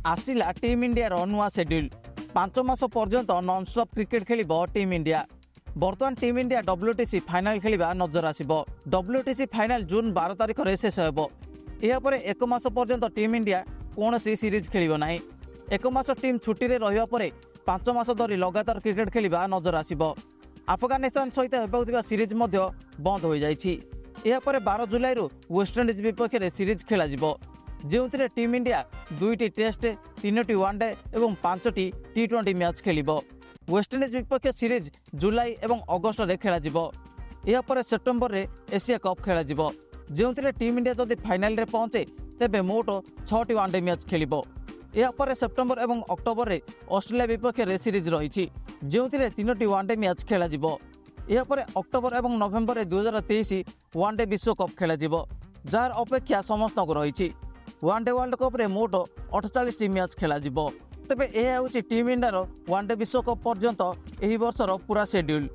आसिला team India नुआ schedule 5 मास पर्यंत non-stop cricket खेलिब team India. बर्तमान टीम इंडिया WTC फाइनाल खेलिबा नजर आसिब। WTC फाइनाल जून 12 तारिख रे शेष हेबो। एहा परे 1 मास पर्यंत टीम इंडिया कोनोसी सीरीज खेलिबो नाही। 1 मास टीम छुट्टी रे रहिबा परे 5 मास धरी लगातार क्रिकेट खेलिबा नजर आसिब। अफगानिस्तान सहित हेबाउथिबा सीरीज मध्य बंद हो जाइछि। एहा परे 12 जुलाई रु वेस्टइंडीज विपक्ष रे सीरीज खेला जिवो, जेउथिरे टीम इंडिया 2टी टेस्ट 3टी वनडे और 5टी T20 मैच खेलिबो। वेस्टइंडीज विपक्ष सीरीज जुलाई और अगस्त रे खेला जिवो। एहा परे सेप्टेम्बर रे एशिया कप खेला जिवो, जेउथिरे टीम इंडिया जदि फाइनल रे पहुंचे तेबे मोट 6टी वनडे मैच खेलिबो। एहा परे सेप्टेम्बर और अक्टोबर रे ऑस्ट्रेलिया विपक्ष रे सीरीज रहिछि, जेउथिरे 3टी वनडे मैच खेला जिवो। एहा परे अक्टोबर और नवेम्बर रे 2023 वनडे विश्व कप खेला जिवो, जार अपेक्षा समस्त को रहिछि। वनडे वर्ल्ड कप रे मोट 48टी मैच खेला जिवो। तबे यह होछि टीम इंडिया वनडे विश्व कप पर्यंत एही वर्षर पूरा शेड्यूल।